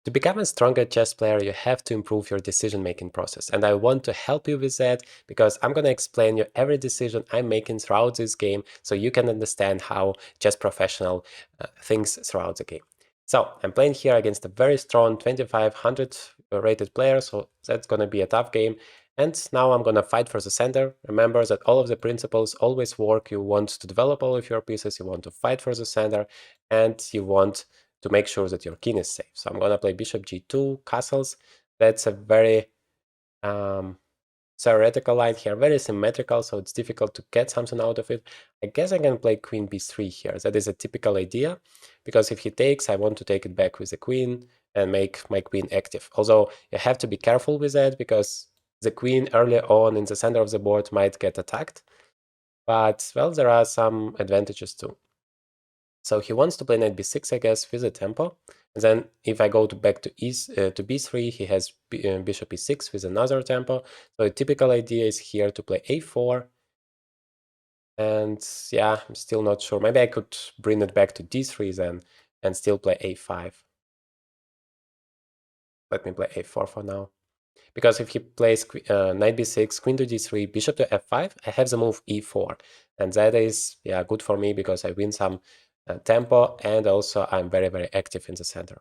To become a stronger chess player, you have to improve your decision-making process. And I want to help you with that because I'm going to explain you every decision I'm making throughout this game so you can understand how chess professional thinks throughout the game. So I'm playing here against a very strong 2500 rated player, so that's going to be a tough game. And now I'm going to fight for the center. Remember that all of the principles always work. You want to develop all of your pieces, you want to fight for the center, and you want to make sure that your king is safe. So I'm going to play bishop g2, castles. That's a very theoretical line here, very symmetrical, so it's difficult to get something out of it. I guess I can play queen b3 here. That is a typical idea, because if he takes, I want to take it back with the queen and make my queen active. Although you have to be careful with that, because the queen early on in the center of the board might get attacked. But, well, there are some advantages too. So he wants to play knight b6, I guess, with a tempo. And then if I go back to b3, he has bishop e6 with another tempo. So a typical idea is here to play a4. And yeah, I'm still not sure. Maybe I could bring it back to d3 then and still play a5. Let me play a4 for now. Because if he plays knight b6, queen to d3, bishop to f5, I have the move e4. And that is, yeah, good for me because I win some tempo, and also I'm very, very active in the center.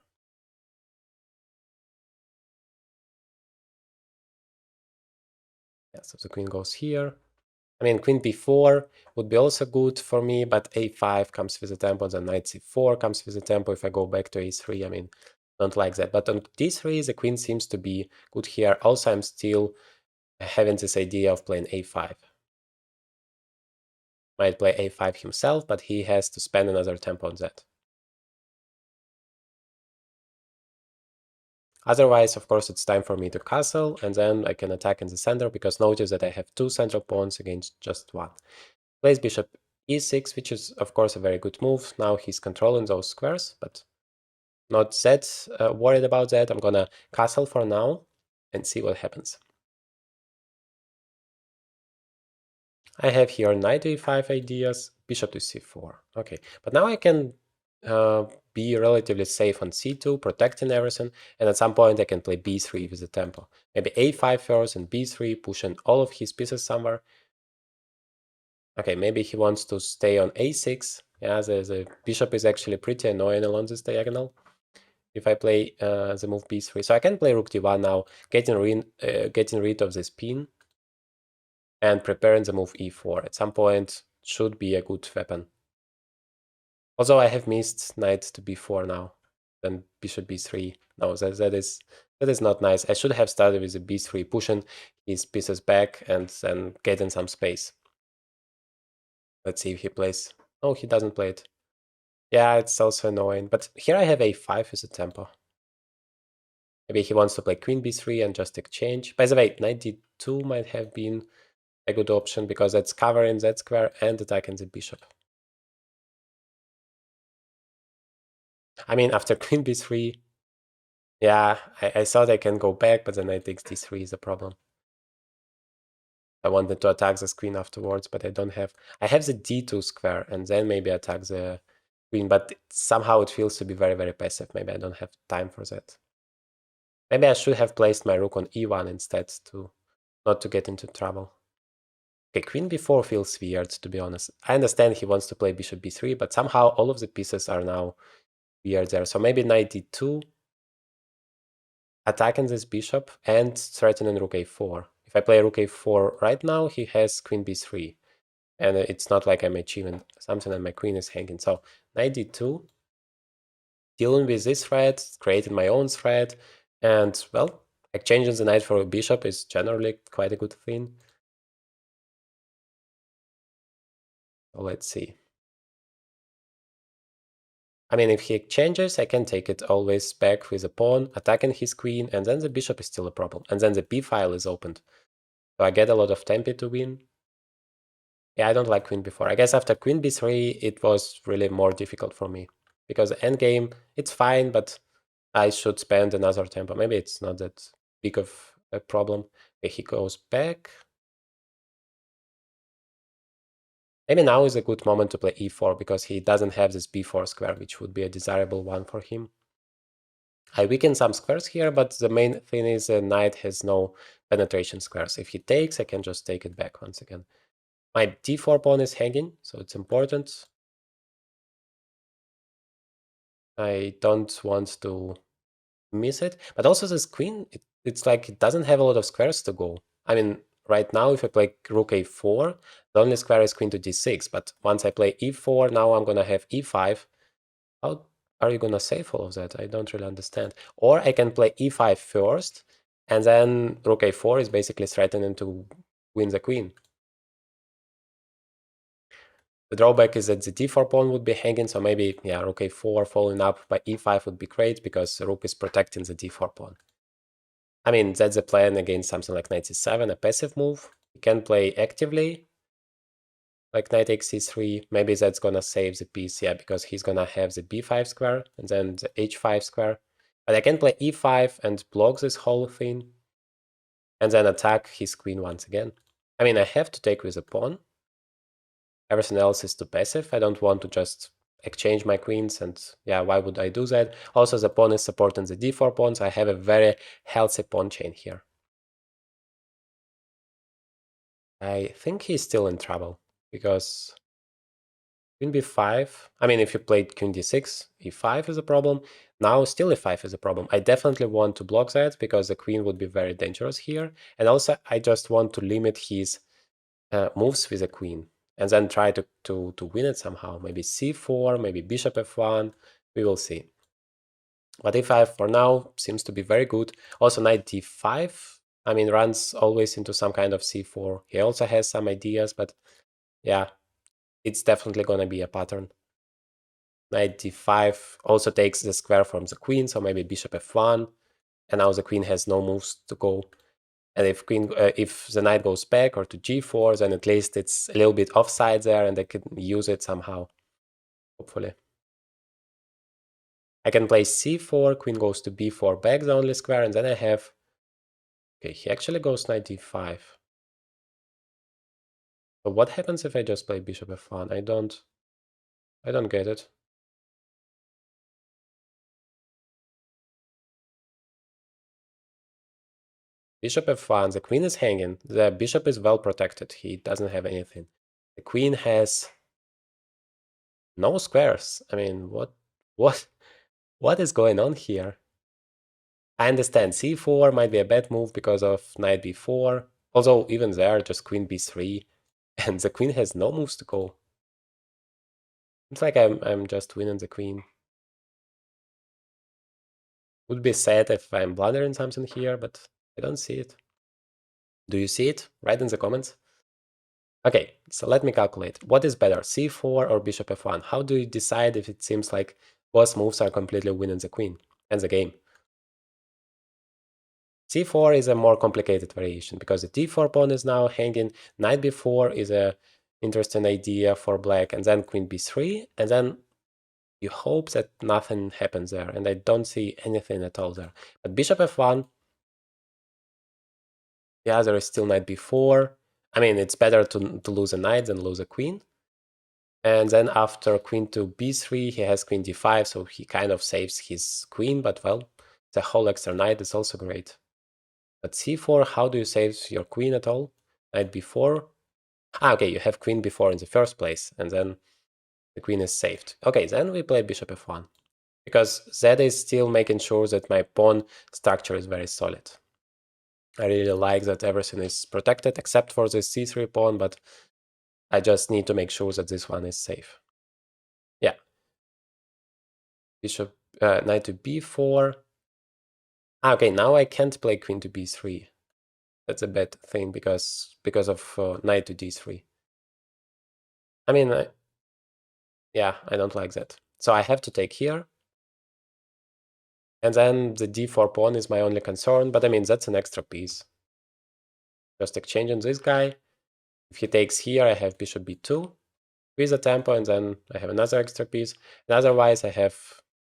Yeah, so the queen goes here. I mean, queen b4 would be also good for me, but a5 comes with the tempo, then knight c4 comes with the tempo. If I go back to a3, I mean, don't like that. But on d3, the queen seems to be good here. Also, I'm still having this idea of playing a5. Might play a5 himself, but he has to spend another tempo on that. Otherwise, of course, it's time for me to castle, and then I can attack in the center, because notice that I have two central pawns against just one. Plays bishop e6, which is, of course, a very good move. Now he's controlling those squares, but not that worried about that. I'm gonna castle for now and see what happens. I have here knight e5 ideas, bishop to c4. Okay, but now I can be relatively safe on c2, protecting everything, and at some point I can play b3 with the tempo. Maybe a5 first and b3, pushing all of his pieces somewhere. Okay, maybe he wants to stay on a6. Yeah, the bishop is actually pretty annoying along this diagonal if I play the move b3. So I can play rook d1 now, getting rid of this pin and preparing the move e4. At some point, should be a good weapon. Although I have missed knight to b4 now, then bishop b3. No, that is not nice. I should have started with the b3, pushing his pieces back and then getting some space. Let's see if he plays. Oh, he doesn't play it. Yeah, it's also annoying. But here I have a5 as a tempo. Maybe he wants to play queen b3 and just exchange. By the way, knight d2 might have been a good option, because that's covering that square and attacking the bishop. I mean, after queen b3, yeah, I thought I can go back, but then knight takes d3 is a problem. I wanted to attack the queen afterwards, but I don't have... I have the d2 square, and then maybe attack the queen, but somehow it feels to be very, very passive. Maybe I don't have time for that. Maybe I should have placed my rook on e1 instead, to not to get into trouble. Okay, queen b4 feels weird, to be honest. I understand he wants to play bishop b3, but somehow all of the pieces are now weird there. So maybe knight d2, attacking this bishop and threatening rook a4. If I play rook a4 right now, he has queen b3. And it's not like I'm achieving something and my queen is hanging. So knight d2, dealing with this threat, creating my own threat, and, well, exchanging the knight for a bishop is generally quite a good thing. So let's see. I mean, if he exchanges, I can take it always back with a pawn, attacking his queen, and then the bishop is still a problem. And then the b file is opened. So I get a lot of tempo to win. Yeah, I don't like queen b4. I guess after queen b3, it was really more difficult for me. Because the endgame, it's fine, but I should spend another tempo. Maybe it's not that big of a problem. Okay, he goes back. Maybe now is a good moment to play e4, because he doesn't have this b4 square, which would be a desirable one for him. I weaken some squares here, but the main thing is the knight has no penetration squares. If he takes, I can just take it back once again. My d4 pawn is hanging, so it's important. I don't want to miss it. But also this queen, it's like it doesn't have a lot of squares to go. I mean, right now, if I play rook a4, the only square is queen to d6. But once I play e4, now I'm going to have e5. How are you going to save all of that? I don't really understand. Or I can play e5 first, and then rook a4 is basically threatening to win the queen. The drawback is that the d4 pawn would be hanging, so maybe, yeah, rook a4 following up by e5 would be great, because rook is protecting the d4 pawn. I mean, that's the plan against something like knight c7, a passive move. You can play actively, like knight takes c3. Maybe that's gonna save the piece, yeah, because he's gonna have the b5 square and then the h5 square. But I can play e5 and block this whole thing, and then attack his queen once again. I mean, I have to take with a pawn. Everything else is too passive. I don't want to just exchange my queens, and yeah, why would I do that? Also, the pawn is supporting the d4 pawn, so I have a very healthy pawn chain here. I think he's still in trouble, because queen b5, I mean, if you played queen d6, e5 is a problem. Now still e5 is a problem. I definitely want to block that, because the queen would be very dangerous here. And also, I just want to limit his moves with the queen, and then try to win it somehow. Maybe c4, maybe bishop f1, we will see. But e5 for now seems to be very good. Also knight d5, I mean, runs always into some kind of c4. He also has some ideas, but yeah, it's definitely gonna be a pattern. Knight d5 also takes the square from the queen, so maybe bishop f1, and now the queen has no moves to go. And if the knight goes back or to g4, then at least it's a little bit offside there, and I can use it somehow, hopefully. I can play c4, queen goes to b4, back the only square, and then I have... Okay, he actually goes knight d5. But what happens if I just play bishop f1? I don't get it. Bishop f1, the queen is hanging. The bishop is well protected. He doesn't have anything. The queen has no squares. I mean, what is going on here? I understand c4 might be a bad move because of knight b4. Although even there, just queen b3, and the queen has no moves to go. It's like I'm just winning the queen. Would be sad if I'm blundering something here, but I don't see it. Do you see it? Write in the comments. Okay, so let me calculate. What is better, c4 or bishop f1? How do you decide if it seems like both moves are completely winning the queen and the game? c4 is a more complicated variation, because the d4 pawn is now hanging. Knight b4 is a interesting idea for black, and then queen b3, and then you hope that nothing happens there, and I don't see anything at all there. But bishop f1, yeah, there is still knight b4. I mean, it's better to lose a knight than lose a queen. And then after queen to b3, he has queen d5, so he kind of saves his queen, but well, the whole extra knight is also great. But c4, how do you save your queen at all? Knight b4? Ah, okay, you have queen b4 in the first place, and then the queen is saved. Okay, then we play bishop f1, because that is still making sure that my pawn structure is very solid. I really like that everything is protected except for the c3 pawn, but I just need to make sure that this one is safe. Yeah. Bishop, knight to b4. Ah, okay, now I can't play queen to b3. That's a bad thing because of knight to d3. I mean, yeah, I don't like that. So I have to take here. And then the d4 pawn is my only concern, but I mean, that's an extra piece. Just exchanging this guy. If he takes here, I have bishop b2 with a tempo, and then I have another extra piece. And otherwise, I have,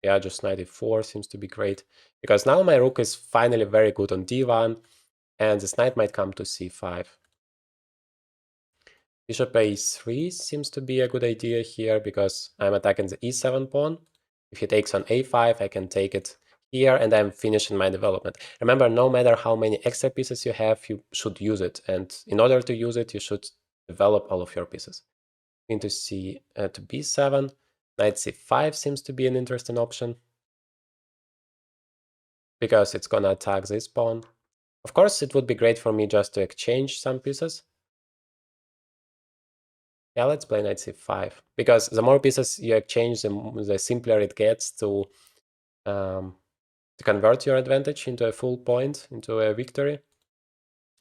yeah, just knight e4 seems to be great, because now my rook is finally very good on d1, and this knight might come to c5. Bishop a3 seems to be a good idea here, because I'm attacking the e7 pawn. If he takes on a5, I can take it here and I'm finishing my development. Remember, no matter how many extra pieces you have, you should use it. And in order to use it, you should develop all of your pieces. Queen to C to B7. Knight C5 seems to be an interesting option because it's gonna attack this pawn. Of course, it would be great for me just to exchange some pieces. Yeah, let's play Knight C5 because the more pieces you exchange, the simpler it gets to convert your advantage into a full point, into a victory.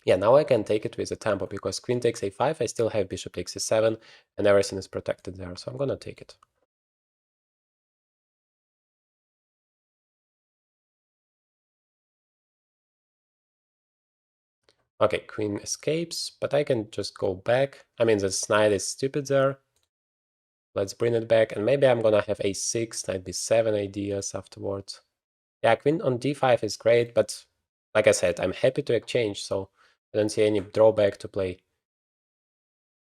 Yeah, now I can take it with a tempo because queen takes a5, I still have bishop takes e7, and everything is protected there, so I'm gonna take it. Okay, queen escapes, but I can just go back. I mean, this knight is stupid there. Let's bring it back, and maybe I'm gonna have a6, knight b7 ideas afterwards. Yeah, queen on d5 is great, but like I said, I'm happy to exchange, so I don't see any drawback to play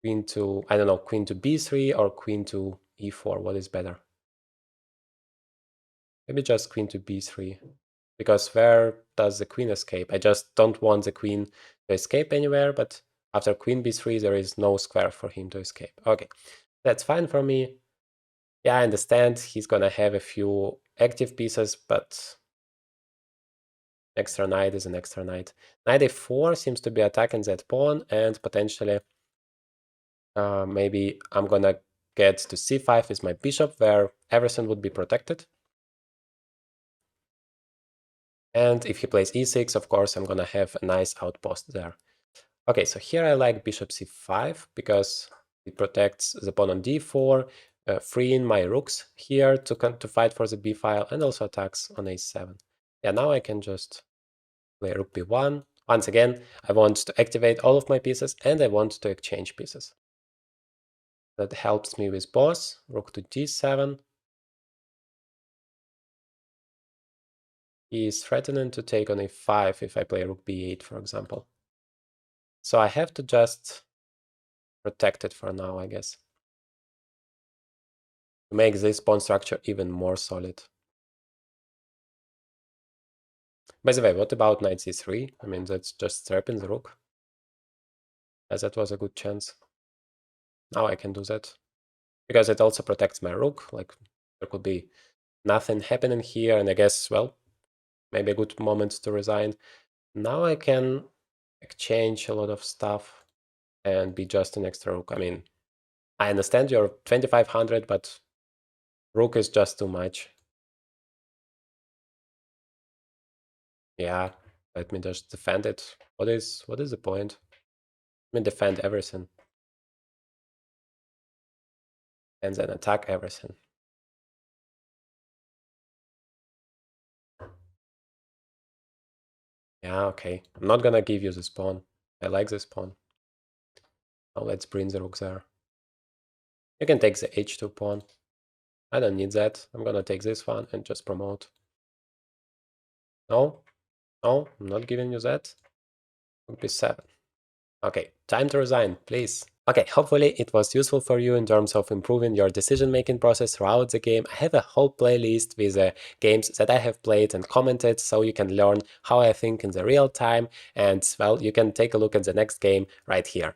queen to, I don't know, queen to b3 or queen to e4. What is better? Maybe just queen to b3. Because where does the queen escape? I just don't want the queen to escape anywhere, but after queen b3 there is no square for him to escape. Okay, that's fine for me. Yeah, I understand he's gonna have a few active pieces, but extra knight is an extra knight. Knight a4 seems to be attacking that pawn, and potentially maybe I'm gonna get to c5 with my bishop, where everything would be protected. And if he plays e6, of course, I'm gonna have a nice outpost there. Okay, so here I like bishop c5 because it protects the pawn on d4, freeing my rooks here to fight for the b file, and also attacks on a7. Yeah, now I can just play rook b1. Once again, I want to activate all of my pieces, and I want to exchange pieces. That helps me with boss, rook to d7. He is threatening to take on a5 if I play rook b8, for example. So I have to just protect it for now, I guess, to make this pawn structure even more solid. By the way, what about knight c3? I mean, that's just trapping the rook, as that was a good chance. Now I can do that, because it also protects my rook, like there could be nothing happening here, and I guess, well, maybe a good moment to resign. Now I can exchange a lot of stuff and be just an extra rook. I mean, I understand you're 2500, but rook is just too much. Yeah, let me just defend it. What is the point? I mean, defend everything and then attack everything. Yeah, okay. I'm not gonna give you this pawn. I like this pawn. Now let's bring the rook there. You can take the h2 pawn. I don't need that. I'm gonna take this one and just promote. No, no, I'm not giving you that. Rook b7. Okay, time to resign, please. Okay, hopefully it was useful for you in terms of improving your decision-making process throughout the game. I have a whole playlist with games that I have played and commented, so you can learn how I think in the real time, and well, you can take a look at the next game right here.